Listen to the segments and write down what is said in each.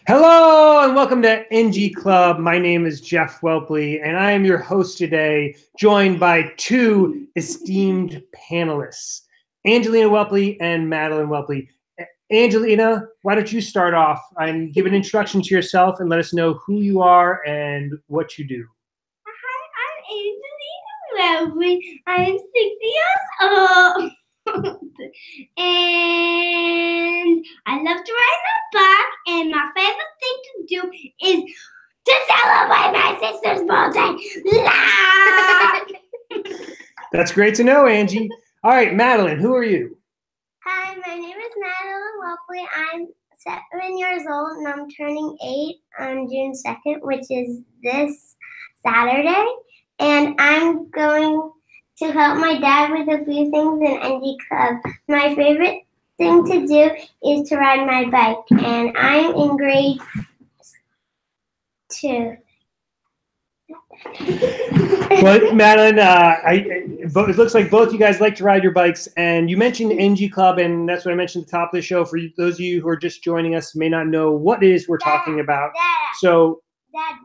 Hello and welcome to NG Club. My name is Jeff Welpley and I am your host today, joined by two esteemed panelists, Angelina Welpley and Madeline Welpley. Angelina, why don't you start off and give an introduction to yourself and let us know who you are and what you do. Hi, I'm Angelina Welpley. I'm 6 years old. And I love to ride my bike, and my favorite thing to do is to celebrate my sister's birthday. That's great to know, Angie. All right, Madeline, who are you? Hi, my name is Madeline Welpley. I'm 7 years old, and I'm turning 8 on June 2nd, which is this Saturday. And I'm going to help my dad with a few things in NG Club. My favorite thing to do is to ride my bike, and I'm in grade 2. Well, Madeline, it looks like both you guys like to ride your bikes, and you mentioned NG Club, and that's what I mentioned at the top of the show. For those of you who are just joining us, may not know what it is we're talking about. Dad,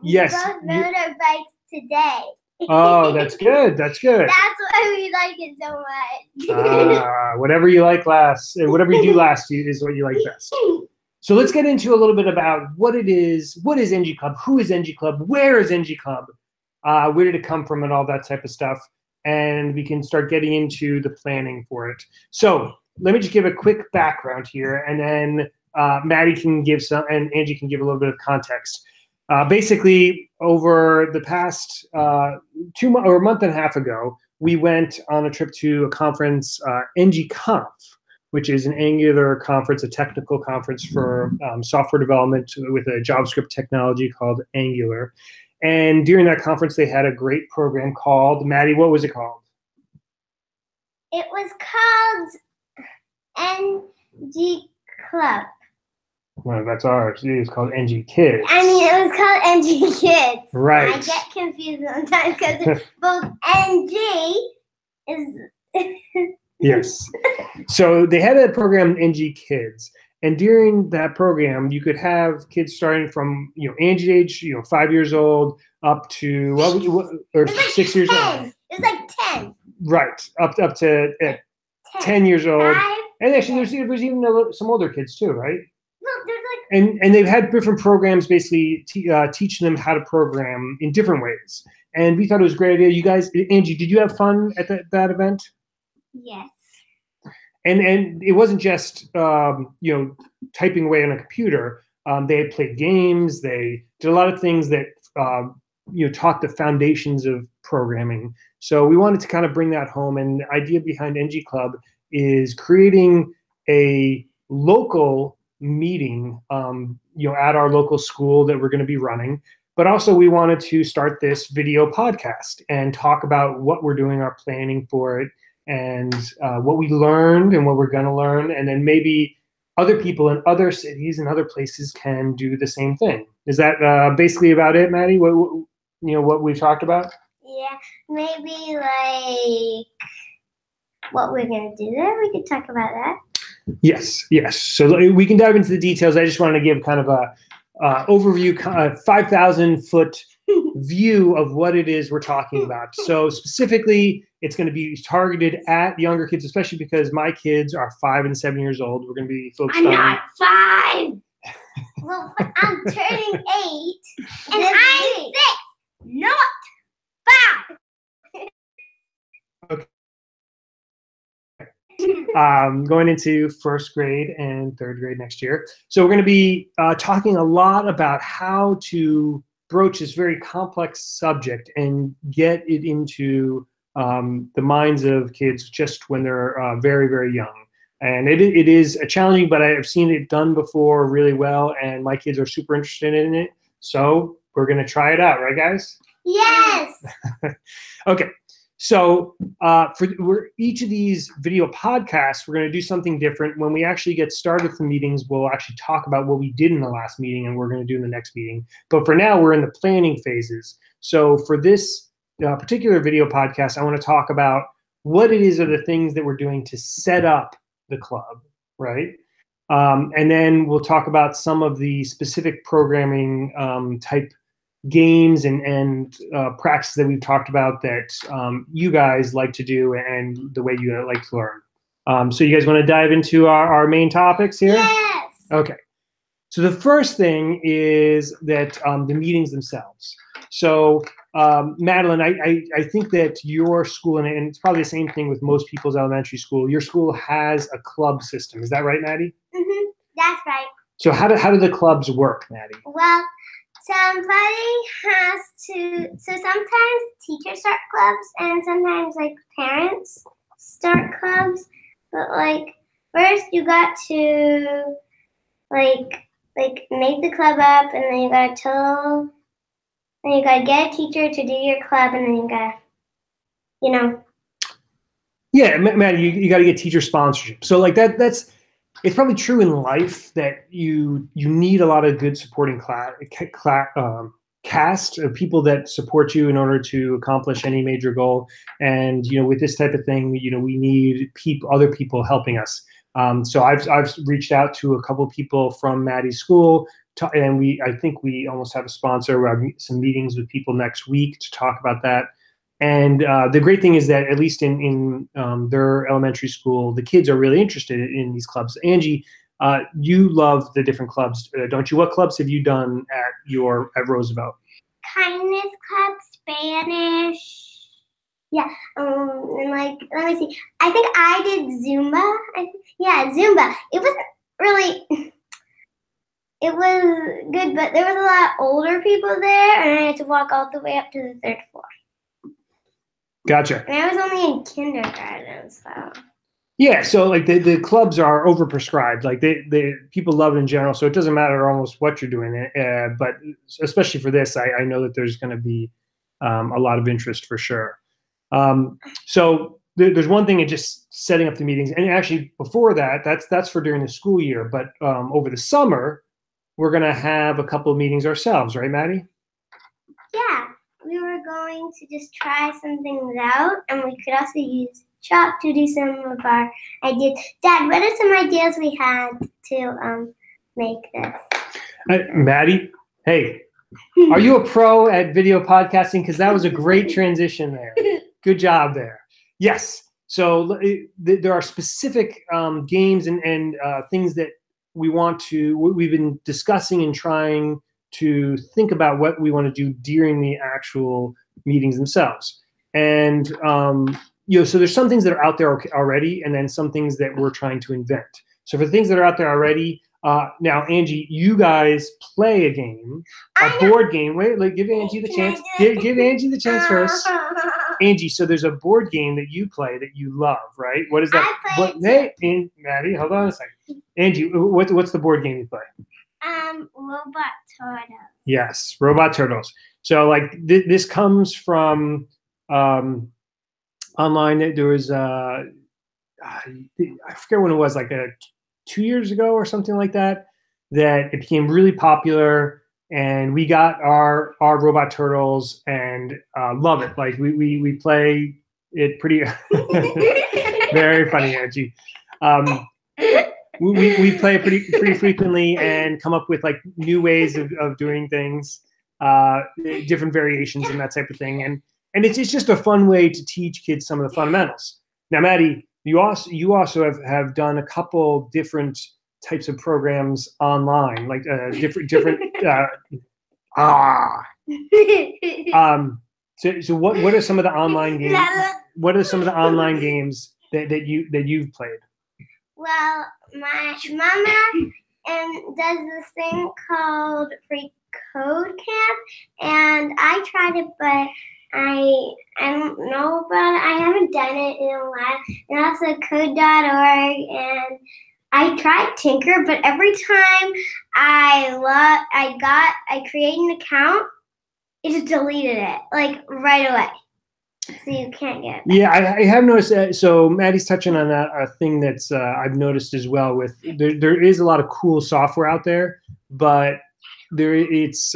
yes, we both rode our bikes today. Oh, that's good. That's good. That's why we like it so much. Whatever you like last, whatever you do last is what you like best. So let's get into a little bit about what it is. What is NG Club? Who is NG Club? Where is NG Club? Where did it come from and all that type of stuff? And we can start getting into the planning for it. So let me just give a quick background here, and then Maddie can give some, and Angie can give a little bit of context. Basically, over the past 2 months or a month and a half ago, we went on a trip to a conference, NGConf, which is an Angular conference, a technical conference for software development with a JavaScript technology called Angular. And during that conference, they had a great program called, Maddie, what was it called? It was called NG Club. Well, that's ours. It is called NG Kids. I mean, it was called NG Kids. Right. I get confused sometimes because both NG is... Yes. So they had a program, NG Kids. And during that program, you could have kids starting from, Angie age, 5 years old, up to, or 6 years old. It's like 10. Right. Up to 10 years old. And actually, there's even some older kids too, right? And they've had different programs basically teaching them how to program in different ways. And we thought it was a great idea. You guys, Angie, did you have fun at that event? Yes. And it wasn't just typing away on a computer. They had played games. They did a lot of things that taught the foundations of programming. So we wanted to kind of bring that home. And the idea behind NG Club is creating a local meeting, at our local school that we're going to be running. But also we wanted to start this video podcast and talk about what we're doing, our planning for it, and what we learned and what we're going to learn. And then maybe other people in other cities and other places can do the same thing. Is that basically about it, Maddie? What we've talked about? Yeah, maybe like what we're going to do there. We could talk about that. Yes. So we can dive into the details. I just wanted to give kind of a overview, 5,000-foot view of what it is we're talking about. So specifically, it's going to be targeted at younger kids, especially because my kids are 5 and 7 years old. We're going to be focused on... I'm not 5. Well, I'm turning 8, and I'm 6, not 5. Okay. Going into first grade and third grade next year. So we're going to be talking a lot about how to broach this very complex subject and get it into the minds of kids just when they're very, very young. And it is challenging, but I've seen it done before really well, and my kids are super interested in it. So we're going to try it out, right, guys? Yes. Okay. So for each of these video podcasts, we're going to do something different. When we actually get started with the meetings, we'll actually talk about what we did in the last meeting and we're going to do in the next meeting. But for now, we're in the planning phases. So for this particular video podcast, I want to talk about what it is are the things that we're doing to set up the club, right? And then we'll talk about some of the specific programming type games and practices that we've talked about that you guys like to do and the way you like to learn. So you guys want to dive into our main topics here? Yes. Okay. So the first thing is that the meetings themselves. So Madeline, I think that your school, and it's probably the same thing with most people's elementary school, your school has a club system. Is that right, Maddie? Mm-hmm. That's right. So how do the clubs work, Maddie? Well, somebody has to, so sometimes teachers start clubs and sometimes like parents start clubs. But like first you got to like make the club up, and then you gotta get a teacher to do your club, and then you gotta, Yeah, Maddie, you got to get teacher sponsorship. So like that's it's probably true in life that you need a lot of good supporting cast of people that support you in order to accomplish any major goal. And with this type of thing, we need other people helping us. So I've reached out to a couple of people from Maddie's school, and I think we almost have a sponsor. We'll have some meetings with people next week to talk about that. And the great thing is that at least in their elementary school, the kids are really interested in these clubs. Angie, you love the different clubs, don't you? What clubs have you done at Roosevelt? Kindness Club, Spanish. Yeah, and like, let me see. I think I did Zumba. Zumba. It wasn't really, it was good, but there was a lot of older people there, and I had to walk all the way up to the third floor. Gotcha. And I was only in kindergarten, so. Yeah, so like the clubs are overprescribed. Like they people love it in general, so it doesn't matter almost what you're doing. But especially for this, I know that there's going to be a lot of interest for sure. So there's one thing in just setting up the meetings, and actually before that, that's for during the school year. But over the summer, we're going to have a couple of meetings ourselves, right, Maddie? Yeah, we were going to just try some things out, and we could also use Chalk to do some of our ideas. Dad, what are some ideas we had to make this? Maddie, hey, are you a pro at video podcasting? Because that was a great transition there. Good job there. Yes. So there are specific games and things that we've been discussing and trying to think about what we want to do during the actual meetings themselves. And, so there's some things that are out there already, and then some things that we're trying to invent. So for things that are out there already, now, Angie, you guys play a game, board game. Wait, give Angie the chance. Give Angie the chance first. Angie, so there's a board game that you play that you love, right? What is that? Maddie, hold on a second. Angie, what's the board game you play? Robot Turtles. Yes, Robot Turtles. So like this comes from online. There was I forget when it was, like 2 years ago or something like that it became really popular, and we got our Robot Turtles and love it. Like we play it pretty very funny, Angie. We play it pretty frequently and come up with like new ways of doing things, different variations and that type of thing. And it's just a fun way to teach kids some of the fundamentals. Now, Maddie, you also have done a couple different types of programs online, like different. So what are some of the online games? What are some of the online games that you've played? Well, my mama does this thing called Free Code Camp, and I tried it, but I don't know about it. I haven't done it in a while. And also code.org, and I tried Tinker, but every time I create an account, it just deleted it like right away. So you can't get it back. Yeah, I have noticed that. So Maddie's touching on a thing that's I've noticed as well. With there is a lot of cool software out there, but it's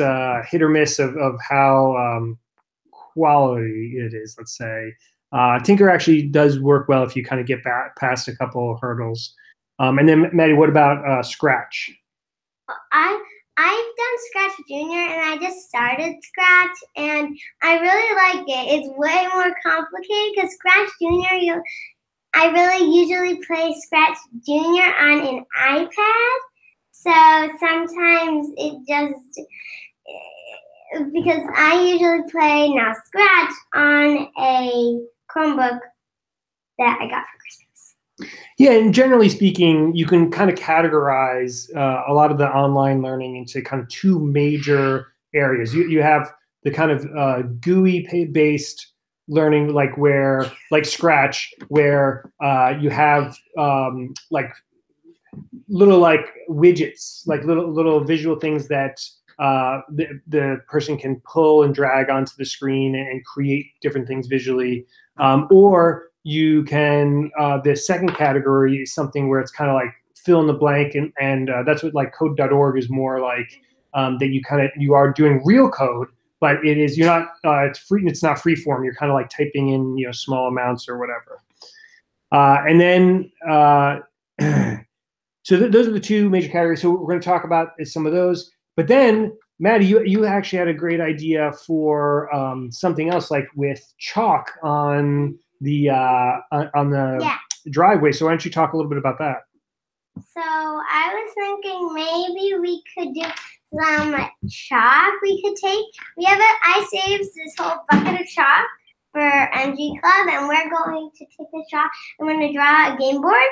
hit or miss of how quality it is. Let's say Tinker actually does work well if you kind of get past a couple of hurdles. And then Maddie, what about Scratch? I I've done Scratch Junior and I just started Scratch and I really like it. It's way more complicated because Scratch Junior I really usually play Scratch Junior on an iPad. So sometimes it just because I usually play now Scratch on a Chromebook that I got for Christmas. Yeah, and generally speaking, you can kind of categorize a lot of the online learning into kind of two major areas. You have the kind of GUI based learning, like Scratch, where you have like little like widgets, like little visual things that the person can pull and drag onto the screen and create different things visually. Or you can, the second category is something where it's kind of like fill in the blank, and that's what like code.org is more like, that you are doing real code, but you're not, it's not free form. You're kind of like typing in, small amounts or whatever. And then, so those are the two major categories. So we're going to talk about some of those. But then, Maddie, you actually had a great idea for something else, like with chalk on the Yeah. driveway. So why don't you talk a little bit about that? So I was thinking maybe we could do some chalk we could take. I saved this whole bucket of chalk for MG Club, and we're going to take the chalk and we're going to draw a game board.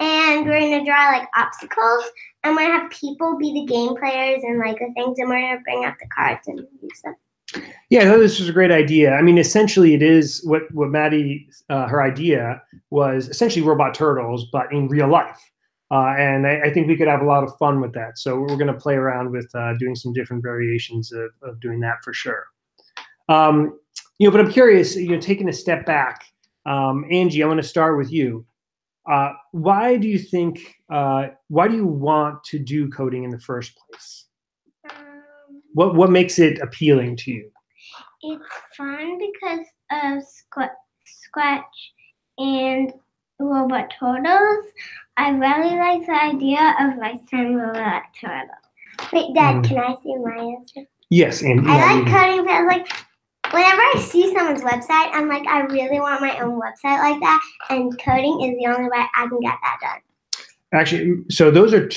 And we're gonna draw like obstacles, and we're gonna have people be the game players and like the things, and we're gonna bring out the cards and use them. Yeah, I thought this was a great idea. I mean, essentially, it is what Maddie, her idea was essentially Robot Turtles, but in real life. And I think we could have a lot of fun with that. So we're going to play around with doing some different variations of doing that for sure. But I'm curious, taking a step back, Angie, I want to start with you. Why do you want to do coding in the first place? What makes it appealing to you? It's fun because of Scratch and Robot Turtles. I really like the idea of Lifetime Robot Turtles. Wait, Dad, can I see my answer? Yes, and I like coding because like whenever I see someone's website, I'm like, I really want my own website like that, and coding is the only way I can get that done. Actually, so those are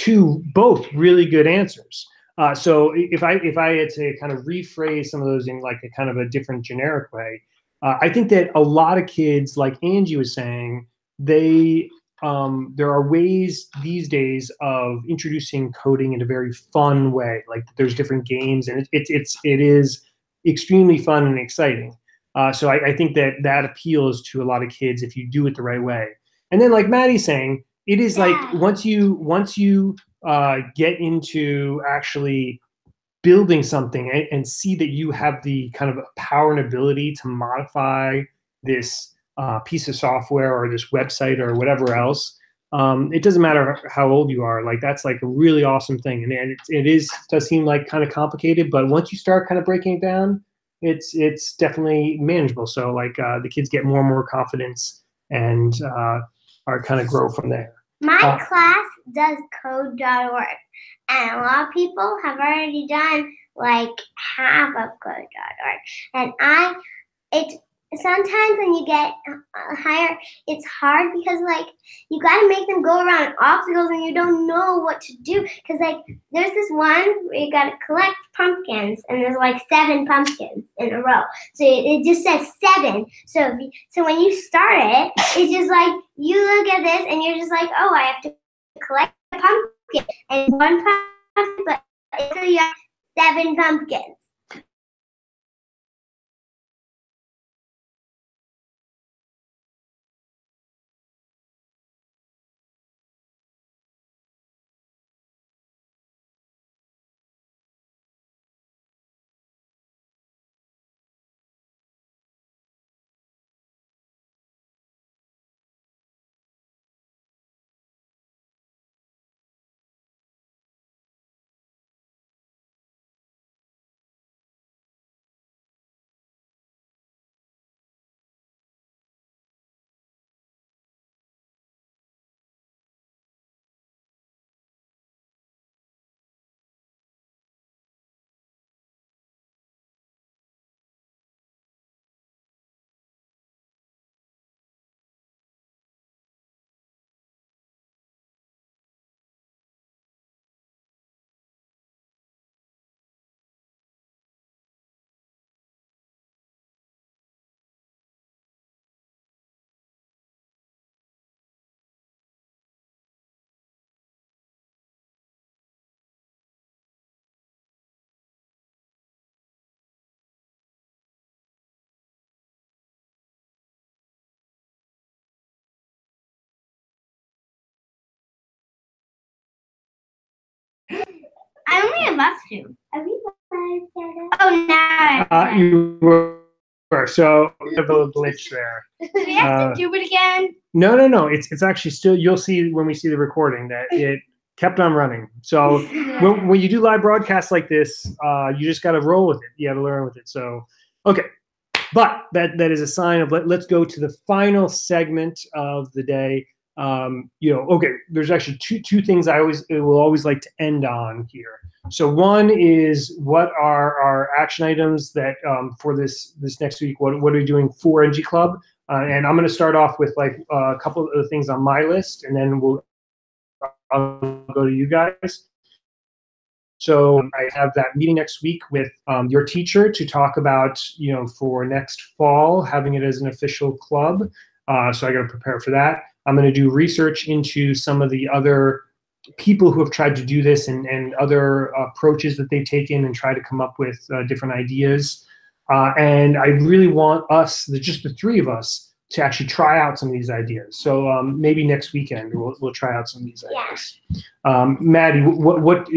both really good answers. So if I had to kind of rephrase some of those in like a kind of a different generic way, I think that a lot of kids, like Angie was saying, there are ways these days of introducing coding in a very fun way. Like there's different games, and it is extremely fun and exciting. So I think that appeals to a lot of kids if you do it the right way. And then, like Maddie's saying, it is like once you get into actually building something and see that you have the kind of power and ability to modify this piece of software or this website or whatever else, it doesn't matter how old you are. Like that's like a really awesome thing, and it does seem like kind of complicated, but once you start kind of breaking it down, it's definitely manageable. So like the kids get more and more confidence and are kind of grow from there. My class does code.org, and a lot of people have already done like half of code.org. And it's sometimes when you get higher, it's hard because like you got to make them go around obstacles and you don't know what to do because like there's this one where you got to collect pumpkins and there's like 7 pumpkins in a row, so it just says 7. So when you start it, it's just like you look at this and you're just like, oh, I have to collect a pumpkin and 1 pumpkin, but so you have 7 pumpkins. many of us do? Are we live, Dada? Oh, no. You were. So we have a glitch there. Do we have to do it again? No. It's actually still. You'll see when we see the recording that it kept on running. So when you do live broadcasts like this, you just got to roll with it. You got to learn with it. So okay. But that is a sign of let's go to the final segment of the day. Okay, there's actually two things I will always like to end on here. So one is what are our action items that for this next week? What are we doing for NG Club? And I'm going to start off with like a couple of the things on my list, and then I'll go to you guys. So I have that meeting next week with your teacher to talk about, for next fall, having it as an official club. So I got to prepare for that. I'm going to do research into some of the other people who have tried to do this and other approaches that they've taken and try to come up with different ideas. And I really want us, just the three of us, to actually try out some of these ideas. So maybe next weekend we'll try out some of these ideas. Maddie, what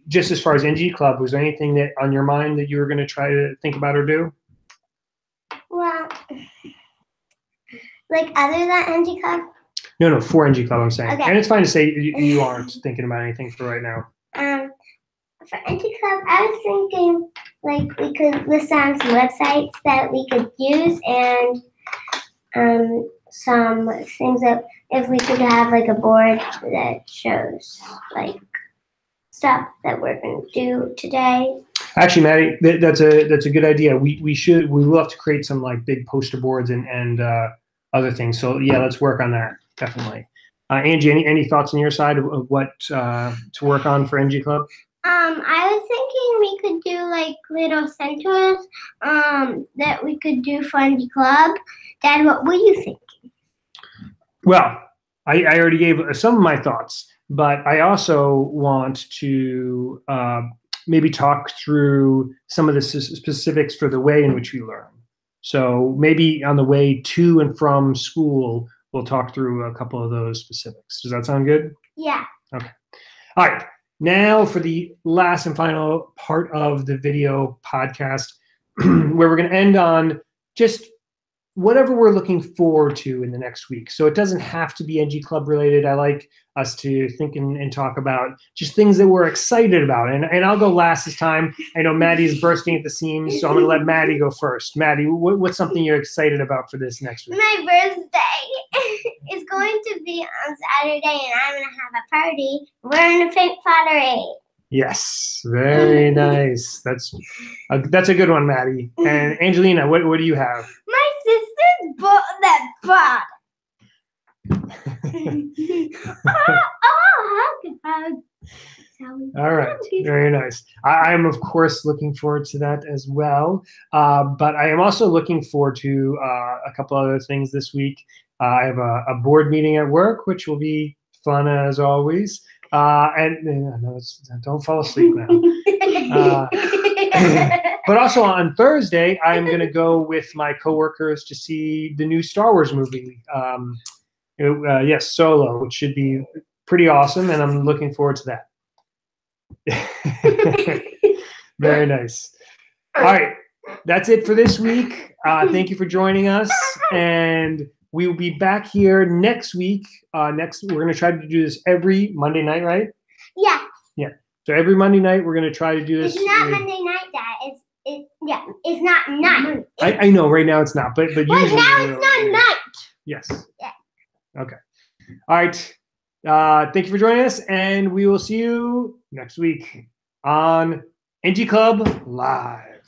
just as far as NG Club, was there anything that on your mind that you were going to try to think about or do? Well, like other than NG Club? No, for NG Club, I'm saying. Okay. And it's fine to say you aren't thinking about anything for right now. For NG Club, I was thinking like we could list down some websites that we could use and some things that if we could have like a board that shows like stuff that we're going to do today. Actually, Maddie, that's a good idea. We will have to create some like big poster boards and other things. So yeah, let's work on that definitely. Angie, any thoughts on your side of what to work on for NG Club? I was thinking we could do like little centers that we could do for NG Club. Dad, what were you thinking? Well, I already gave some of my thoughts, but I also want to maybe talk through some of the specifics for the way in which we learn. So maybe on the way to and from school, we'll talk through a couple of those specifics. Does that sound good? Yeah. Okay. All right. Now for the last and final part of the video podcast, where we're going to end on just whatever we're looking forward to in the next week. So it doesn't have to be NG Club related. I like us to think and talk about just things that we're excited about. And I'll go last this time. I know Maddie is bursting at the seams, so I'm going to let Maddie go first. Maddie, what's something you're excited about for this next week? My birthday is going to be on Saturday, and I'm going to have a party. We're in a pink pottery. Yes, very nice. That's a good one, Maddie. And Angelina, what do you have? My sister's bought that pot. All right, very nice. I'm of course looking forward to that as well. But I am also looking forward to a couple other things this week. I have a board meeting at work, which will be fun as always. Don't fall asleep now. But also on Thursday, I'm going to go with my coworkers to see the new Star Wars movie. Yes, Solo, which should be pretty awesome, and I'm looking forward to that. Very nice. All right, that's it for this week. Thank you for joining us, and we will be back here next week. We're going to try to do this every Monday night, right? Yeah. Yeah. So every Monday night, we're going to try to do this. It's not Monday night, Dad. It's not night. I know right now it's not, but usually now it's not night. Yes. Yeah. Okay. All right. Thank you for joining us, and we will see you next week on NG Club Live.